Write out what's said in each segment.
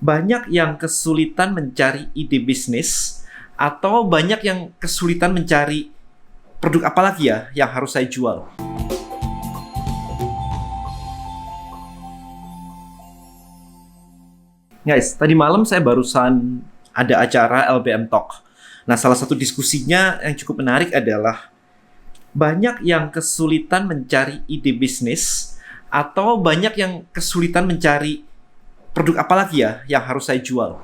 Banyak yang kesulitan mencari ide bisnis atau banyak yang kesulitan mencari produk apa lagi ya yang harus saya jual. Guys, tadi malam saya barusan ada acara LBM Talk. Nah, salah satu diskusinya yang cukup menarik adalah banyak yang kesulitan mencari ide bisnis atau banyak yang kesulitan mencari produk apa lagi ya yang harus saya jual.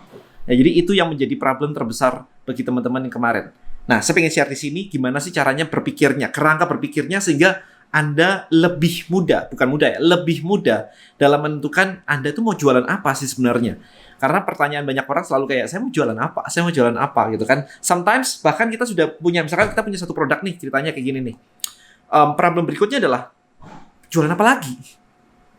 Nah, jadi itu yang menjadi problem terbesar bagi teman-teman yang kemarin. Nah, saya pengen share di sini gimana sih caranya berpikirnya, kerangka berpikirnya sehingga Anda lebih mudah, bukan mudah ya, lebih mudah dalam menentukan Anda itu mau jualan apa sih sebenarnya. Karena pertanyaan banyak orang selalu kayak, saya mau jualan apa? Saya mau jualan apa? Gitu kan. Sometimes bahkan kita sudah punya, misalkan kita punya satu produk nih, ceritanya kayak gini nih. Problem berikutnya adalah, jualan apa lagi?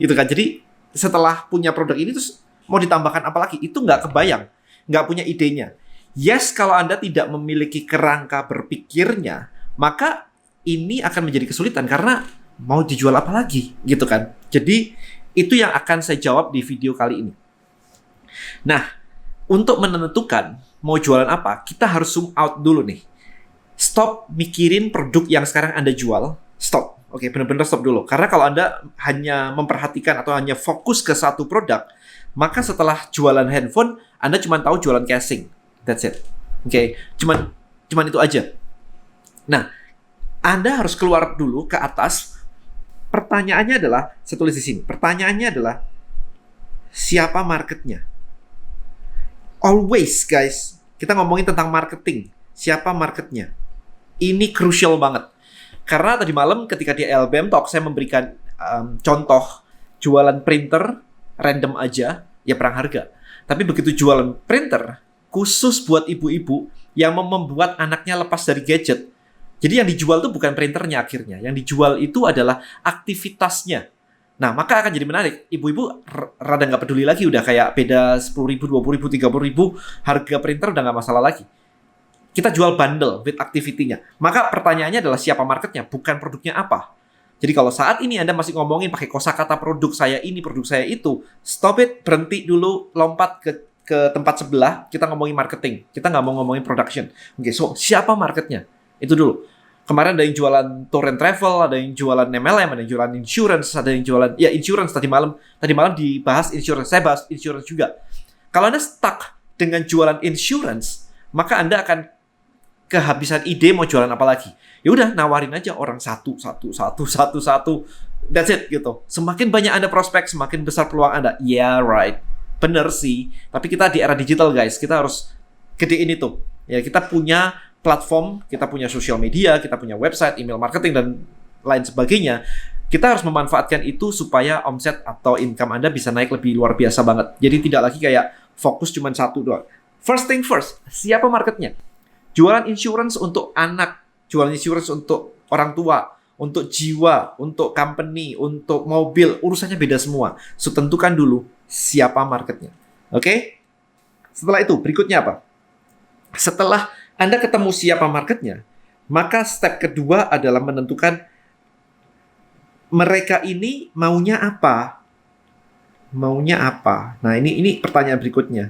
Gitu kan. Jadi setelah punya produk ini, terus mau ditambahkan apa lagi? Itu nggak kebayang. Nggak punya idenya. Yes, kalau Anda tidak memiliki kerangka berpikirnya, maka ini akan menjadi kesulitan karena mau dijual apa lagi, gitu kan. Jadi, itu yang akan saya jawab di video kali ini. Nah, untuk menentukan mau jualan apa, kita harus zoom out dulu nih. Stop mikirin produk yang sekarang Anda jual. Stop. Oke, benar-benar stop dulu. Karena kalau Anda hanya memperhatikan atau hanya fokus ke satu produk, maka setelah jualan handphone, Anda cuma tahu jualan casing. That's it. Oke, cuman itu aja. Nah, Anda harus keluar dulu ke atas. Pertanyaannya adalah, saya tulis di sini. Pertanyaannya adalah, siapa marketnya? Always, guys, kita ngomongin tentang marketing. Siapa marketnya? Ini crucial banget. Karena tadi malam ketika di LBM Talk, saya memberikan contoh jualan printer random aja, ya perang harga. Tapi begitu jualan printer, khusus buat ibu-ibu yang membuat anaknya lepas dari gadget. Jadi yang dijual itu bukan printernya akhirnya. Yang dijual itu adalah aktivitasnya. Nah, maka akan jadi menarik. Ibu-ibu rada nggak peduli lagi. Udah kayak beda 10.000, 20.000, 30.000. Harga printer udah nggak masalah lagi. Kita jual bundle with activity-nya. Maka pertanyaannya adalah siapa marketnya, bukan produknya apa. Jadi kalau saat ini Anda masih ngomongin pakai kosakata produk saya ini, produk saya itu, stop it, berhenti dulu, lompat ke tempat sebelah, kita ngomongin marketing. Kita nggak mau ngomongin production. Oke, so siapa marketnya? Itu dulu. Kemarin ada yang jualan tour and travel, ada yang jualan MLM, ada yang jualan insurance, ada yang jualan, ya insurance tadi malam dibahas insurance, saya bahas insurance juga. Kalau Anda stuck dengan jualan insurance, maka Anda akan kehabisan ide mau jualan apa lagi. Ya udah, nawarin aja orang satu. That's it gitu. Semakin banyak Anda prospek, semakin besar peluang Anda. Yeah, right. Bener sih. Tapi kita di era digital, guys. Kita harus gedein itu. Ya, kita punya platform, kita punya sosial media, kita punya website, email marketing, dan lain sebagainya. Kita harus memanfaatkan itu supaya omset atau income Anda bisa naik lebih luar biasa banget. Jadi tidak lagi kayak fokus cuma satu doang. First thing first, siapa marketnya? Jualan insurance untuk anak, jualan insurance untuk orang tua, untuk jiwa, untuk company, untuk mobil, urusannya beda semua. So, tentukan dulu siapa marketnya. Oke? Setelah itu, berikutnya apa? Setelah Anda ketemu siapa marketnya, maka step kedua adalah menentukan mereka ini maunya apa. Maunya apa? Nah, ini pertanyaan berikutnya.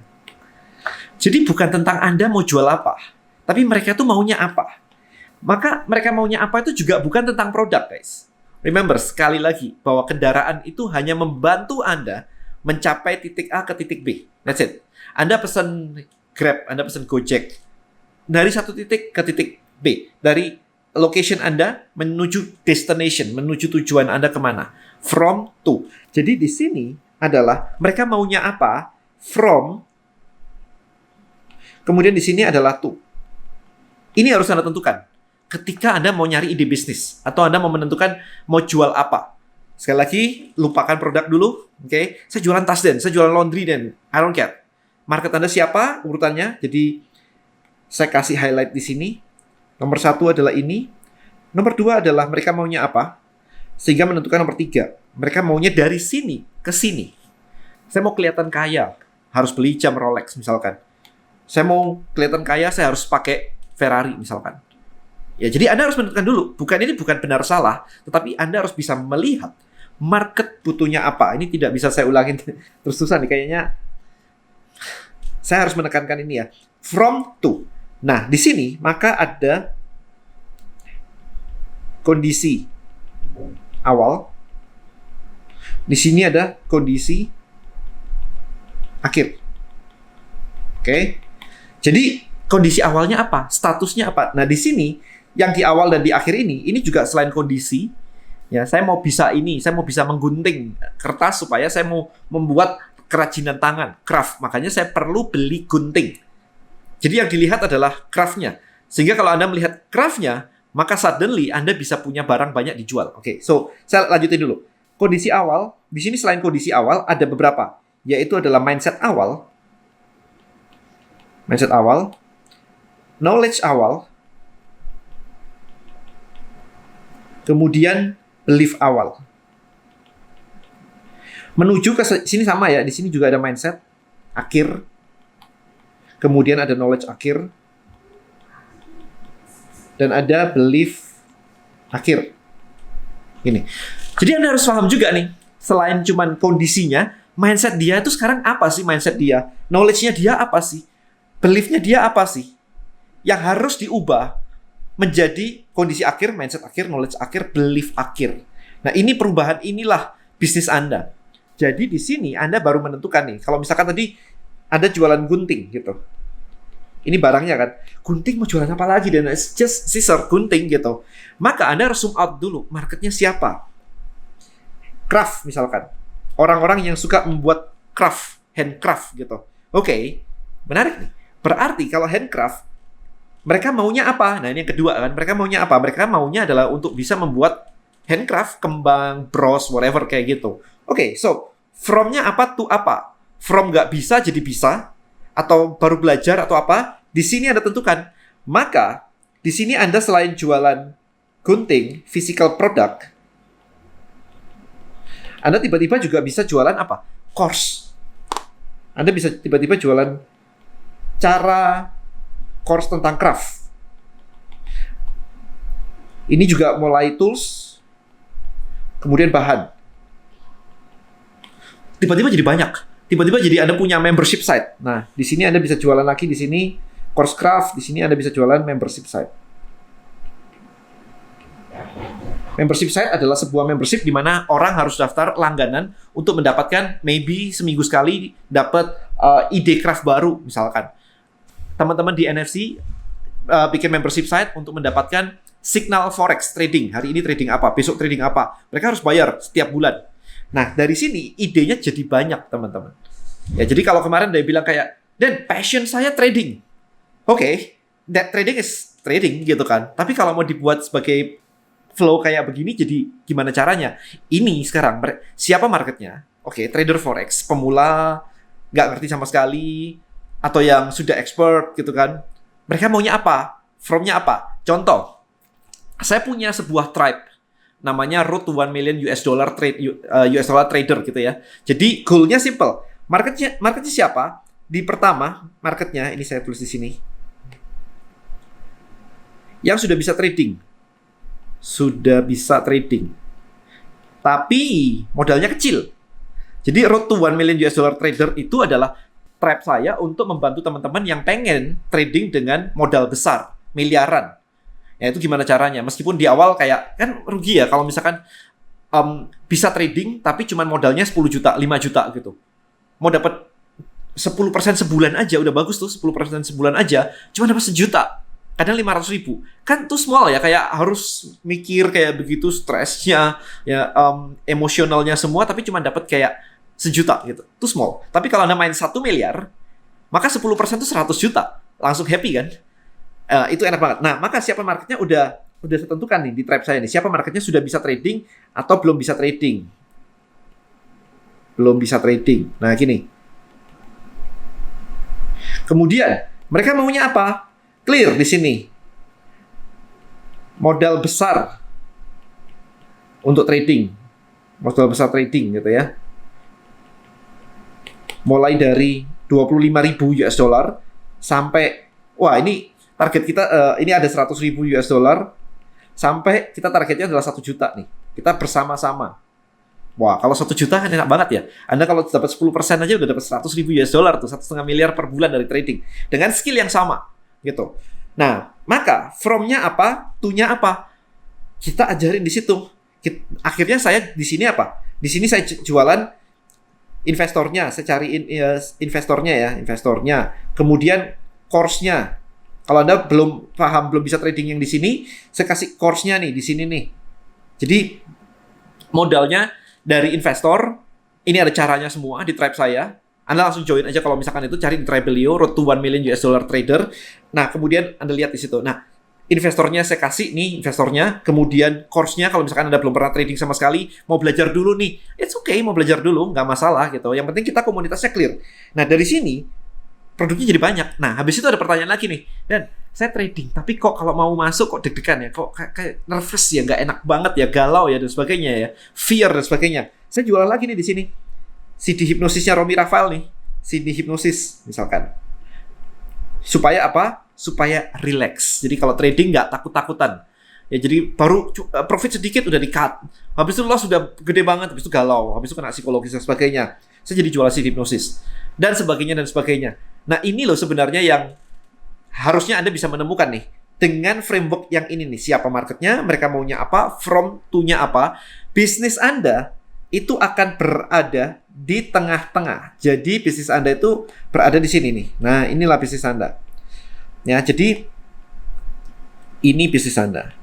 Jadi bukan tentang Anda mau jual apa, tapi mereka tuh maunya apa. Maka mereka maunya apa itu juga bukan tentang produk, guys. Remember, sekali lagi, bahwa kendaraan itu hanya membantu Anda mencapai titik A ke titik B. That's it. Anda pesan Grab, Anda pesan Gojek, dari satu titik ke titik B. Dari location Anda menuju destination, menuju tujuan Anda kemana. From to. Jadi di sini adalah mereka maunya apa, from, kemudian di sini adalah to. Ini harus Anda tentukan ketika Anda mau nyari ide bisnis atau Anda mau menentukan mau jual apa. Sekali lagi, lupakan produk dulu. Oke, saya jualan tas den, saya jualan laundry den. I don't care. Market Anda siapa urutannya? Jadi saya kasih highlight di sini. Nomor 1 adalah ini. Nomor 2 adalah mereka maunya apa. Sehingga menentukan nomor 3. Mereka maunya dari sini ke sini. Saya mau kelihatan kaya, harus beli jam Rolex misalkan. Saya mau kelihatan kaya, saya harus pakai Ferrari misalkan. Ya, jadi Anda harus menentukan dulu. Ini bukan benar salah, tetapi Anda harus bisa melihat market butuhnya apa. Ini tidak bisa saya ulangin terus-terusan nih kayaknya. saya harus menekankan ini ya. From to. Nah, di sini maka ada kondisi awal. Di sini ada kondisi akhir. Oke. Jadi kondisi awalnya apa? Statusnya apa? Nah, di sini yang di awal dan di akhir ini juga selain kondisi, ya, saya mau bisa menggunting kertas supaya saya mau membuat kerajinan tangan, craft. Makanya saya perlu beli gunting. Jadi yang dilihat adalah craft-nya. Sehingga kalau Anda melihat craft-nya, maka suddenly Anda bisa punya barang banyak dijual. Oke, so saya lanjutin dulu. Kondisi awal, di sini selain kondisi awal ada beberapa, yaitu adalah mindset awal, knowledge awal, kemudian belief awal. Menuju ke sini sama ya, di sini juga ada mindset akhir, kemudian ada knowledge akhir, dan ada belief akhir. Ini. Jadi Anda harus paham juga nih, selain cuman kondisinya, mindset dia itu sekarang apa sih mindset dia? Knowledge-nya dia apa sih? Belief-nya dia apa sih? Yang harus diubah menjadi kondisi akhir, mindset akhir, knowledge akhir, belief akhir. Nah, ini perubahan inilah bisnis Anda. Jadi di sini Anda baru menentukan nih. Kalau misalkan tadi Anda jualan gunting gitu. Ini barangnya kan. Gunting mau jualan apa lagi? Dan it's just scissor, gunting gitu. Maka Anda harus zoom out dulu. Marketnya siapa? Craft misalkan. Orang-orang yang suka membuat craft, handcraft gitu. Oke, menarik nih. Berarti kalau handcraft, mereka maunya apa? Nah, ini yang kedua kan. Mereka maunya apa? Mereka maunya adalah untuk bisa membuat handcraft, kembang, bros, whatever kayak gitu. Oke, so from-nya apa to apa? From nggak bisa jadi bisa, atau baru belajar atau apa? Di sini Anda tentukan. Maka di sini Anda selain jualan gunting, physical product, Anda tiba-tiba juga bisa jualan apa? Course. Anda bisa tiba-tiba jualan cara course tentang craft. Ini juga mulai tools, kemudian bahan. Tiba-tiba jadi banyak. Tiba-tiba jadi Anda punya membership site. Nah, di sini Anda bisa jualan lagi di sini course craft, di sini Anda bisa jualan membership site. Membership site adalah sebuah membership di mana orang harus daftar langganan untuk mendapatkan maybe seminggu sekali dapat ide craft baru misalkan. Teman-teman di NFC bikin membership site untuk mendapatkan signal forex trading. Hari ini trading apa, besok trading apa. Mereka harus bayar setiap bulan. Nah, dari sini idenya jadi banyak, teman-teman. Ya, jadi kalau kemarin dia bilang kayak, "Dan passion saya trading." Oke, that trading is trading gitu kan. Tapi kalau mau dibuat sebagai flow kayak begini, jadi gimana caranya? Ini sekarang, siapa marketnya? Oke, trader forex, pemula, nggak ngerti sama sekali, atau yang sudah expert gitu kan. Mereka maunya apa? From-nya apa? Contoh, saya punya sebuah tribe namanya Road to 1 Million US Dollar Trader gitu ya. Jadi goal-nya simple. Marketnya siapa? Di pertama, marketnya ini saya tulis di sini. Yang sudah bisa trading. Sudah bisa trading. Tapi modalnya kecil. Jadi Road to 1 Million US Dollar Trader itu adalah tribe saya untuk membantu teman-teman yang pengen trading dengan modal besar, miliaran. Ya, itu gimana caranya? Meskipun di awal kayak, kan rugi ya kalau misalkan bisa trading tapi cuma modalnya 10 juta, 5 juta gitu. Mau dapat 10% sebulan aja, udah bagus tuh, 10% sebulan aja, cuma dapat 1 juta. Kadang 500 ribu. Kan tuh small ya, kayak harus mikir kayak begitu, stresnya, ya, emosionalnya semua, tapi cuma dapat kayak 1 juta gitu. Itu small. Tapi kalau Anda main 1 miliar, maka 10% itu 100 juta. Langsung happy kan? Itu enak banget. Nah, maka siapa marketnya udah saya tentukan nih di tribe saya nih. Siapa marketnya sudah bisa trading atau belum bisa trading. Belum bisa trading. Nah, gini. Kemudian, mereka maunya apa? Clear di sini. Modal besar untuk trading. Modal besar trading gitu ya. Mulai dari 25.000 US dollar sampai, wah ini target kita, ini ada 100.000 US dollar sampai kita targetnya adalah 1 juta nih. Kita bersama-sama Wah, kalau 1 juta kan enak banget ya. Anda kalau dapat 10% aja udah dapat 100.000 US dollar tuh, 1,5 miliar per bulan dari trading. Dengan skill yang sama, gitu. Nah, maka from-nya apa, to-nya apa? Kita ajarin di situ. Akhirnya saya di sini apa? Di sini saya jualan investornya, saya cariin investornya. Kemudian course-nya. Kalau Anda belum paham, belum bisa trading yang di sini, saya kasih course-nya nih di sini nih. Jadi modalnya dari investor, ini ada caranya semua di tribe saya. Anda langsung join aja kalau misalkan itu, cari di Tribelio, Road to 1 Million US Dollar Trader. Nah, kemudian Anda lihat di situ. Nah, investornya saya kasih nih, investornya. Kemudian course-nya, kalau misalkan Anda belum pernah trading sama sekali, mau belajar dulu nih. It's okay, mau belajar dulu, nggak masalah gitu. Yang penting kita komunitasnya clear. Nah, dari sini, produknya jadi banyak. Nah, habis itu ada pertanyaan lagi nih. Dan saya trading, tapi kok kalau mau masuk kok deg-degan ya, kok kayak nervous ya, nggak enak banget ya, galau ya, dan sebagainya ya, fear dan sebagainya. Saya jualan lagi nih di sini. CD hipnosisnya Romi Rafael nih, CD hipnosis misalkan. Supaya apa? Supaya relax. Jadi kalau trading nggak takut-takutan. Ya jadi baru profit sedikit udah di-cut. Habis itu loss sudah gede banget, habis itu galau, habis itu kena psikologis dan sebagainya. Saya jadi jual CD hipnosis. Dan sebagainya dan sebagainya. Nah, ini loh sebenarnya yang harusnya Anda bisa menemukan nih. Dengan framework yang ini nih. Siapa marketnya, mereka maunya apa, from to-nya apa. Bisnis Anda itu akan berada di tengah-tengah. Jadi bisnis Anda itu berada di sini nih. Nah, inilah bisnis Anda. Ya, jadi ini bisnis Anda.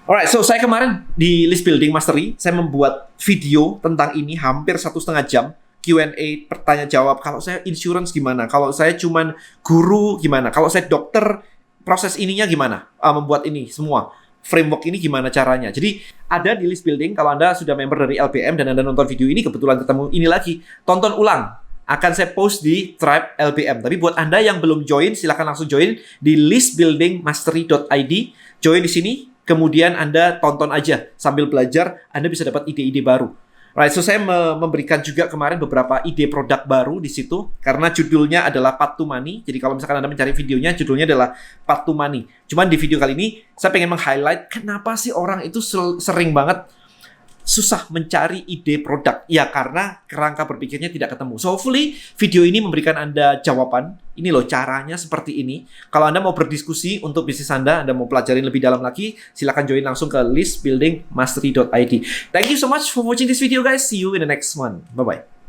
Alright, so saya kemarin di List Building Mastery, saya membuat video tentang ini hampir 1,5 jam. Q&A, pertanyaan jawab. Kalau saya insurance gimana? Kalau saya cuman guru gimana? Kalau saya dokter, proses ininya gimana? Membuat ini semua. Framework ini gimana caranya? Jadi ada di List Building. Kalau Anda sudah member dari LBM dan Anda nonton video ini, kebetulan ketemu ini lagi, tonton ulang. Akan saya post di Tribe LBM. Tapi buat Anda yang belum join, silakan langsung join di listbuildingmastery.id. Join di sini, kemudian Anda tonton aja sambil belajar. Anda bisa dapat ide-ide baru. Right, so saya memberikan juga kemarin beberapa ide produk baru di situ karena judulnya adalah Path to Money. Jadi kalau misalkan Anda mencari videonya, judulnya adalah Path to Money. Cuman di video kali ini saya pengen meng-highlight kenapa sih orang itu sering banget susah mencari ide produk. Ya karena kerangka berpikirnya tidak ketemu. So hopefully video ini memberikan Anda jawaban. Ini loh caranya seperti ini. Kalau Anda mau berdiskusi untuk bisnis Anda mau pelajarin lebih dalam lagi, silakan join langsung ke listbuildingmastery.id. Thank you so much for watching this video guys. See you in the next one. Bye-bye.